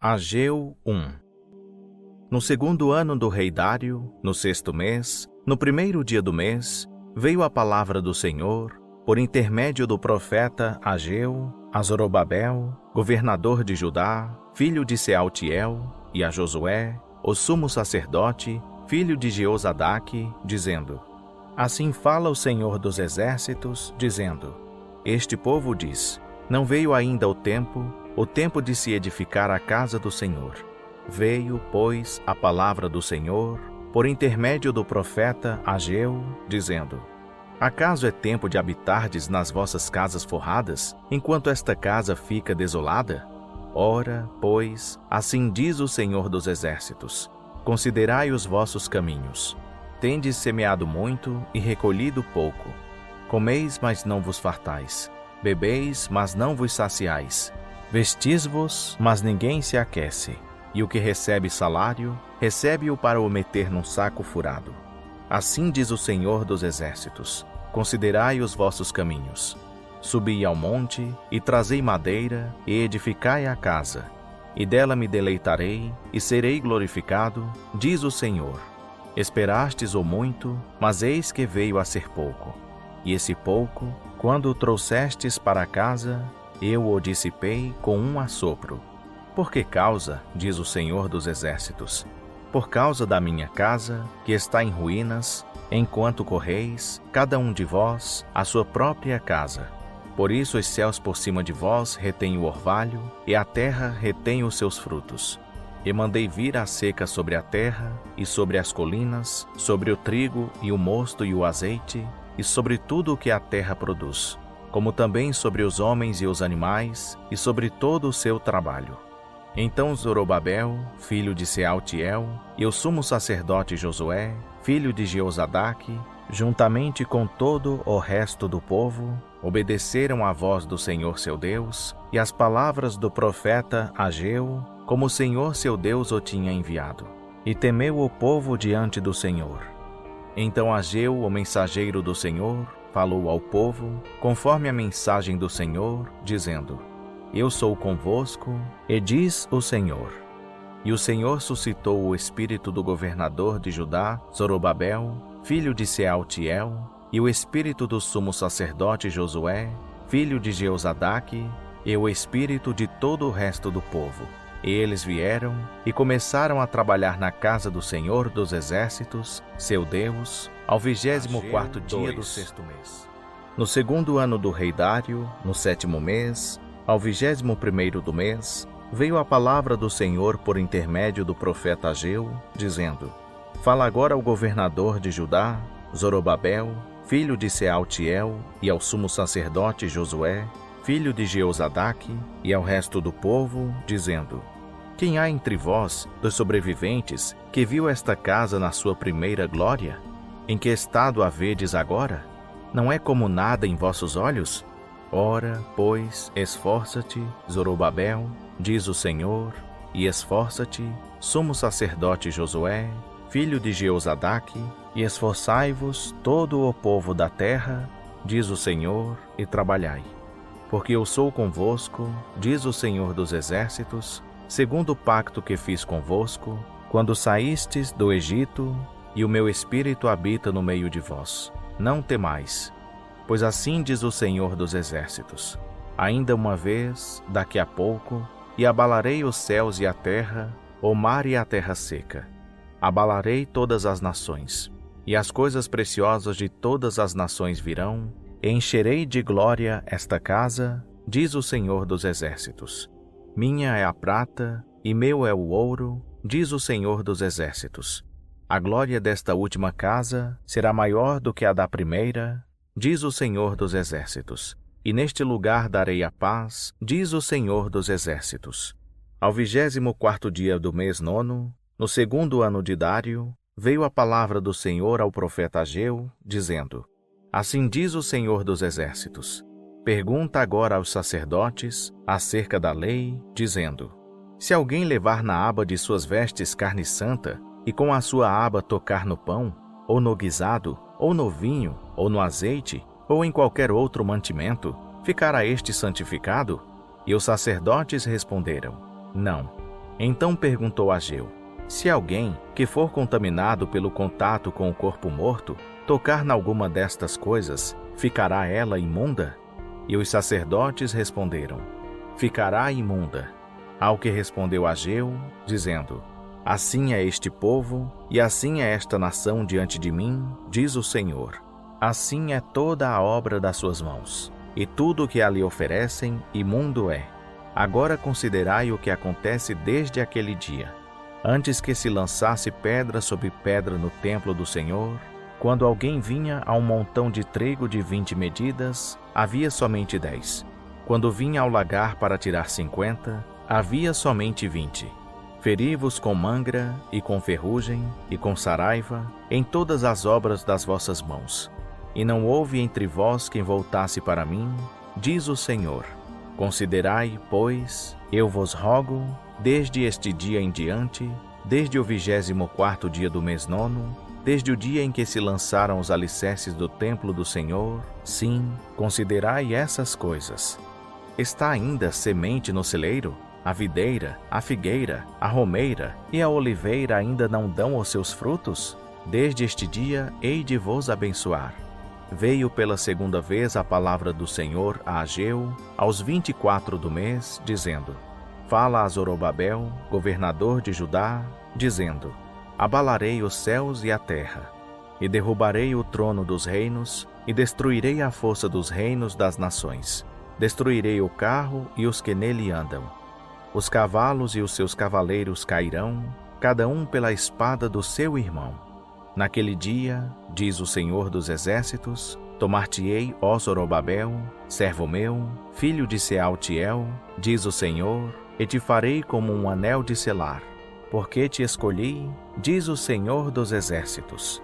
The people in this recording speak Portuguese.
Ageu 1. No segundo ano do rei Dário, no sexto mês, no primeiro dia do mês, veio a palavra do Senhor, por intermédio do profeta Ageu, a Zorobabel, governador de Judá, filho de Sealtiel, e a Josué, o sumo sacerdote, filho de Jeozadaque, dizendo: Assim fala o Senhor dos exércitos, dizendo: Este povo diz: Não veio ainda o tempo de se edificar a casa do Senhor. Veio, pois, a palavra do Senhor, por intermédio do profeta Ageu, dizendo: Acaso é tempo de habitardes nas vossas casas forradas, enquanto esta casa fica desolada? Ora, pois, assim diz o Senhor dos exércitos: Considerai os vossos caminhos. Tendes semeado muito e recolhido pouco. Comeis, mas não vos fartais. Bebeis, mas não vos saciais. Vestis-vos, mas ninguém se aquece. E o que recebe salário, recebe-o para o meter num saco furado. Assim diz o Senhor dos exércitos: Considerai os vossos caminhos. Subi ao monte, e trazei madeira, e edificai a casa. E dela me deleitarei, e serei glorificado, diz o Senhor. Esperastes o muito, mas eis que veio a ser pouco. E esse pouco, quando o trouxestes para casa, eu o dissipei com um assopro. Por que causa, diz o Senhor dos exércitos? Por causa da minha casa, que está em ruínas, enquanto correis, cada um de vós, a sua própria casa. Por isso os céus por cima de vós retêm o orvalho, e a terra retém os seus frutos. E mandei vir a seca sobre a terra, e sobre as colinas, sobre o trigo, e o mosto e o azeite, e sobre tudo o que a terra produz, como também sobre os homens e os animais, e sobre todo o seu trabalho. Então Zorobabel, filho de Sealtiel, e o sumo sacerdote Josué, filho de Jeozadaque, juntamente com todo o resto do povo, obedeceram à voz do Senhor seu Deus, e às palavras do profeta Ageu, como o Senhor seu Deus o tinha enviado. E temeu o povo diante do Senhor. Então Ageu, o mensageiro do Senhor, falou ao povo, conforme a mensagem do Senhor, dizendo: Eu sou convosco, e diz o Senhor. E o Senhor suscitou o espírito do governador de Judá, Zorobabel, filho de Sealtiel, e o espírito do sumo sacerdote Josué, filho de Jeozadaque, e o espírito de todo o resto do povo. E eles vieram e começaram a trabalhar na casa do Senhor dos exércitos, seu Deus, ao 24º dia do sexto mês. No segundo ano do rei Dário, no sétimo mês, ao 21º do mês, veio a palavra do Senhor por intermédio do profeta Ageu, dizendo: Fala agora ao governador de Judá, Zorobabel, filho de Sealtiel, e ao sumo sacerdote Josué, filho de Jeozadaque, e ao resto do povo, dizendo: Quem há entre vós, dos sobreviventes, que viu esta casa na sua primeira glória? Em que estado a vedes agora? Não é como nada em vossos olhos? Ora, pois, esforça-te, Zorobabel, diz o Senhor, e esforça-te, sumo sacerdote Josué, filho de Jeozadaque, e esforçai-vos todo o povo da terra, diz o Senhor, e trabalhai. Porque eu sou convosco, diz o Senhor dos exércitos, segundo o pacto que fiz convosco, quando saístes do Egito, e o meu espírito habita no meio de vós. Não temais, pois assim diz o Senhor dos exércitos: Ainda uma vez, daqui a pouco, e abalarei os céus e a terra, o mar e a terra seca. Abalarei todas as nações, e as coisas preciosas de todas as nações virão, e encherei de glória esta casa, diz o Senhor dos exércitos. Minha é a prata, e meu é o ouro, diz o Senhor dos exércitos. A glória desta última casa será maior do que a da primeira, diz o Senhor dos exércitos. E neste lugar darei a paz, diz o Senhor dos exércitos. Ao 24º dia do mês nono, no segundo ano de Dário, veio a palavra do Senhor ao profeta Ageu, dizendo: Assim diz o Senhor dos exércitos. Pergunta agora aos sacerdotes acerca da lei, dizendo: Se alguém levar na aba de suas vestes carne santa, e com a sua aba tocar no pão, ou no guisado, ou no vinho, ou no azeite, ou em qualquer outro mantimento, ficará este santificado? E os sacerdotes responderam: Não. Então perguntou Ageu: se alguém que for contaminado pelo contato com o corpo morto tocar nalguma destas coisas, ficará ela imunda? E os sacerdotes responderam: ficará imunda. Ao que respondeu Ageu, dizendo: assim é este povo, e assim é esta nação diante de mim, diz o Senhor. Assim é toda a obra das suas mãos, e tudo o que ali oferecem, imundo é. Agora considerai o que acontece desde aquele dia. Antes que se lançasse pedra sobre pedra no templo do Senhor, quando alguém vinha a um montão de trigo de 20 medidas, havia somente 10. Quando vinha ao lagar para tirar 50, havia somente 20. Feri-vos com mangra, e com ferrugem, e com saraiva, em todas as obras das vossas mãos. E não houve entre vós quem voltasse para mim, diz o Senhor. Considerai, pois, eu vos rogo, desde este dia em diante, desde o 24º dia do mês 9, desde o dia em que se lançaram os alicerces do templo do Senhor, sim, considerai essas coisas. Está ainda semente no celeiro? A videira, a figueira, a romeira e a oliveira ainda não dão os seus frutos? Desde este dia hei de vos abençoar. Veio pela segunda vez a palavra do Senhor a Ageu, aos 24 do mês, dizendo: fala a Zorobabel, governador de Judá, dizendo: abalarei os céus e a terra, e derrubarei o trono dos reinos, e destruirei a força dos reinos das nações. Destruirei o carro e os que nele andam. Os cavalos e os seus cavaleiros cairão, cada um pela espada do seu irmão. Naquele dia, diz o Senhor dos Exércitos, tomar-te-ei, ó Zorobabel, servo meu, filho de Sealtiel, diz o Senhor, e te farei como um anel de selar. Porque te escolhi, diz o Senhor dos Exércitos.